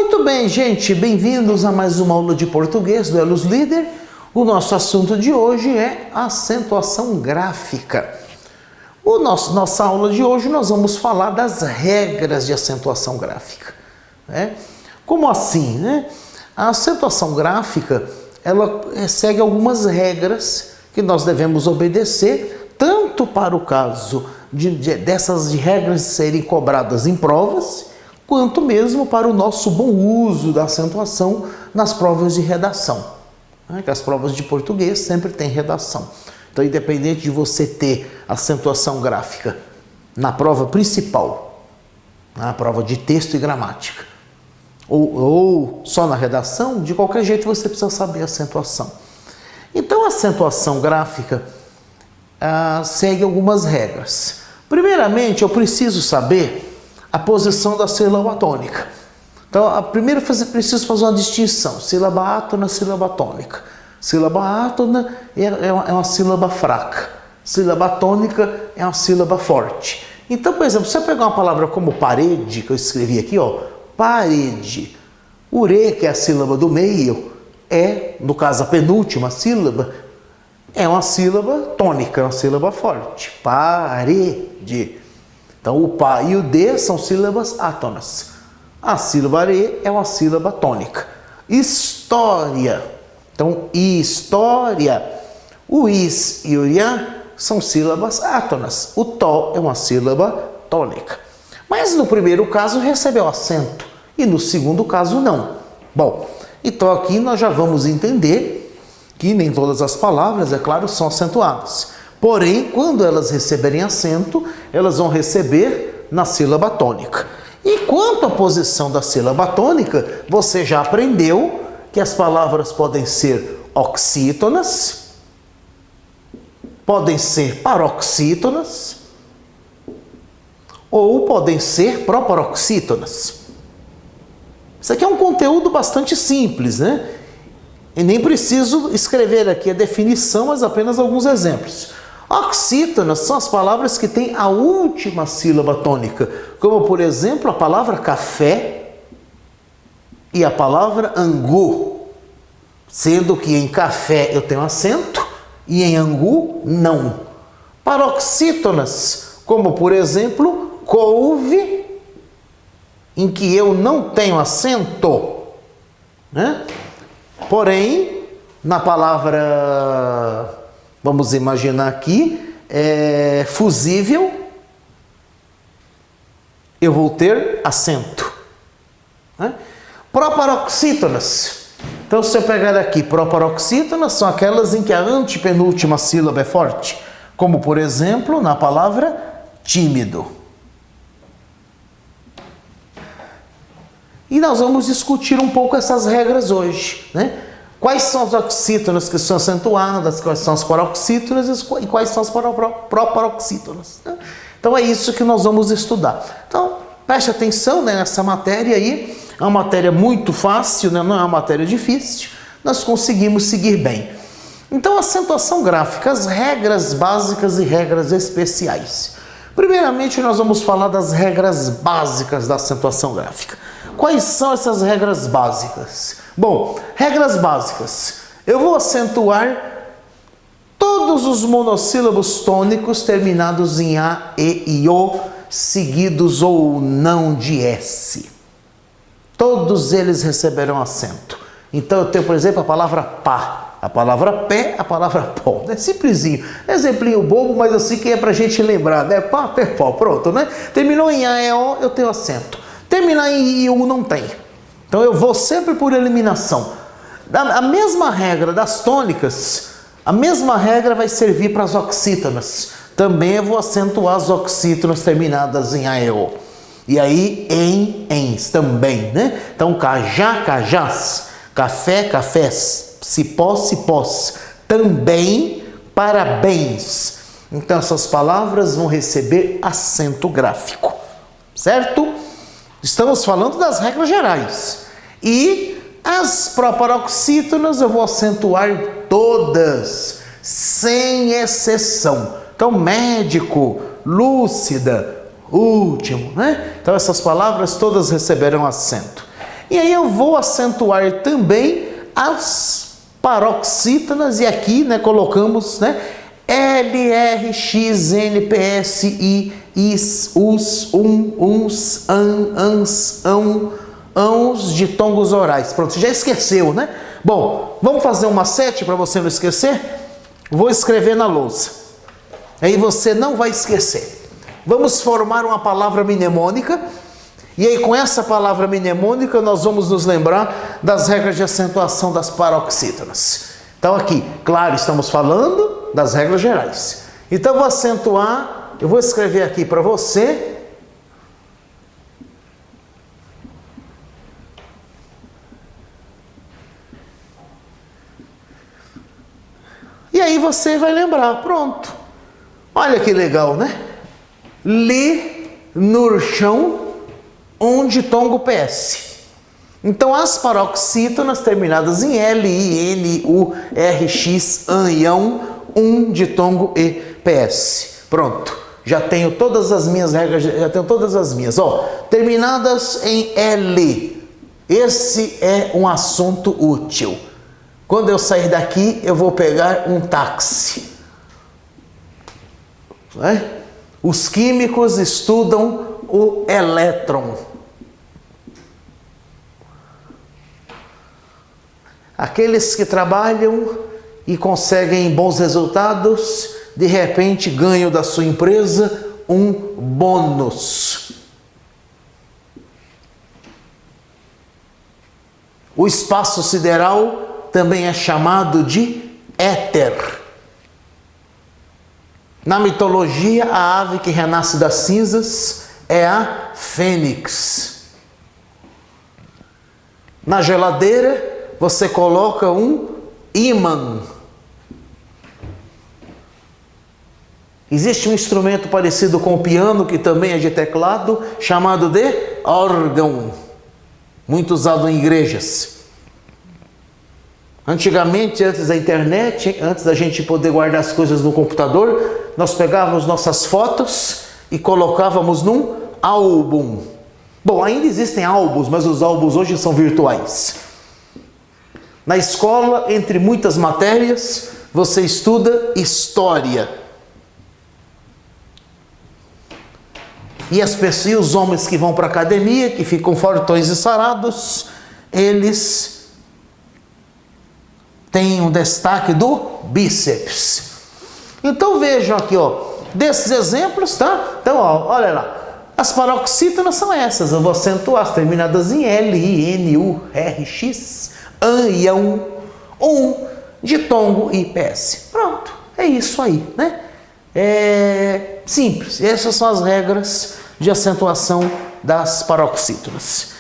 Muito bem, gente, bem-vindos a mais uma aula de português do Elos Líder. O nosso assunto de hoje é acentuação gráfica. Nossa aula de hoje nós vamos falar das regras de acentuação gráfica. Né? Como assim? Né? A acentuação gráfica, ela segue algumas regras que nós devemos obedecer, tanto para o caso dessas regras serem cobradas em provas, quanto mesmo para o nosso bom uso da acentuação nas provas de redação. Né? Que as provas de português sempre têm redação. Então, independente de você ter acentuação gráfica na prova principal, na prova de texto e gramática, ou só na redação, de qualquer jeito você precisa saber a acentuação. Então, a acentuação gráfica segue algumas regras. Primeiramente, eu preciso saber a posição da sílaba tônica. Então, primeiro preciso fazer uma distinção: sílaba átona, sílaba tônica. Sílaba átona é uma sílaba fraca. Sílaba tônica é uma sílaba forte. Então, por exemplo, se eu pegar uma palavra como parede, que eu escrevi aqui, ó, parede, o re, que é a sílaba do meio, no caso a penúltima sílaba, é uma sílaba tônica, é uma sílaba forte. Parede. Então, o pá e o d são sílabas átonas. A sílaba re é uma sílaba tônica. História. Então, história. O is e o ian são sílabas átonas. O tó é uma sílaba tônica. Mas no primeiro caso recebeu acento e no segundo caso não. Bom, então aqui nós já vamos entender que nem todas as palavras, é claro, são acentuadas. Porém, quando elas receberem acento, elas vão receber na sílaba tônica. E quanto à posição da sílaba tônica, você já aprendeu que as palavras podem ser oxítonas, podem ser paroxítonas ou podem ser proparoxítonas. Isso aqui é um conteúdo bastante simples, né? E nem preciso escrever aqui a definição, mas apenas alguns exemplos. Oxítonas são as palavras que têm a última sílaba tônica, como por exemplo a palavra café e a palavra angu, sendo que em café eu tenho acento e em angu não. Paroxítonas, como por exemplo couve, em que eu não tenho acento, né? Porém, na palavra, vamos imaginar aqui, fusível, eu vou ter acento. Né? Proparoxítonas. Então, se eu pegar aqui, proparoxítonas são aquelas em que a antepenúltima sílaba é forte, como por exemplo, na palavra tímido. E nós vamos discutir um pouco essas regras hoje, né? Quais são as oxítonas que são acentuadas, quais são as paroxítonas e quais são as proparoxítonas. Né? Então é isso que nós vamos estudar. Então preste atenção, né, nessa matéria aí, é uma matéria muito fácil, né? Não é uma matéria difícil, nós conseguimos seguir bem. Então, acentuação gráfica, as regras básicas e regras especiais. Primeiramente, nós vamos falar das regras básicas da acentuação gráfica. Quais são essas regras básicas? Bom, regras básicas. Eu vou acentuar todos os monossílabos tônicos terminados em A, E e O, seguidos ou não de S. Todos eles receberão acento. Então, eu tenho, por exemplo, a palavra pá, a palavra pé, a palavra pó. É simplesinho. Exemplinho bobo, mas assim que é pra gente lembrar, né? Pá, pé, pó. Pronto, né? Terminou em A, E, O, eu tenho acento. Terminar em I, U não tem. Então eu vou sempre por eliminação. A mesma regra das tônicas, a mesma regra vai servir para as oxítonas. Também eu vou acentuar as oxítonas terminadas em A, E, O. E aí em, ens também, né? Então cajá, cajás, café, cafés, cipó, cipós. Também parabéns. Então essas palavras vão receber acento gráfico. Certo? Estamos falando das regras gerais. E as proparoxítonas eu vou acentuar todas, sem exceção. Então, médico, lúcida, último, né? Então, essas palavras todas receberão acento. E aí eu vou acentuar também as paroxítonas, e aqui, né, colocamos, né, L, R, X, N, P, S, I, Is, Us, Uns, Ans, Ãos, ditongos orais. Pronto, você já esqueceu, né? Bom, vamos fazer um macete para você não esquecer? Vou escrever na lousa. Aí você não vai esquecer. Vamos formar uma palavra mnemônica. E aí, com essa palavra mnemônica, nós vamos nos lembrar das regras de acentuação das paroxítonas. Então, aqui, claro, estamos falando das regras gerais. Então, eu vou acentuar, eu vou escrever aqui para você. E aí você vai lembrar, pronto. Olha que legal, né? Li, nur, chão, ditongo, PS. Então, as paroxítonas terminadas em L, I, N, U, R, X, AN e ão, ditongo e PS. Pronto. Já tenho todas as minhas regras, já tenho todas as minhas. Ó, terminadas em L. Esse é um assunto útil. Quando eu sair daqui, eu vou pegar um táxi. Né? Os químicos estudam o elétron. Aqueles que trabalham e conseguem bons resultados, de repente ganham da sua empresa um bônus. O espaço sideral também é chamado de éter. Na mitologia, a ave que renasce das cinzas é a fênix. Na geladeira, você coloca um ímã. Existe um instrumento parecido com o piano, que também é de teclado, chamado de órgão, muito usado em igrejas. Antigamente, antes da internet, antes da gente poder guardar as coisas no computador, nós pegávamos nossas fotos e colocávamos num álbum. Bom, ainda existem álbuns, mas os álbuns hoje são virtuais. Na escola, entre muitas matérias, você estuda história. E as pessoas, os homens que vão para a academia, que ficam fortões e sarados, eles têm um destaque do bíceps. Então vejam aqui, ó, desses exemplos, tá? Então, ó, olha lá. As paroxítonas são essas. Eu vou acentuar as terminadas em L, I, N, U, R, X, AN e ão, ditongo e PS. Pronto, é isso aí, né? É simples. Essas são as regras de acentuação das paroxítonas.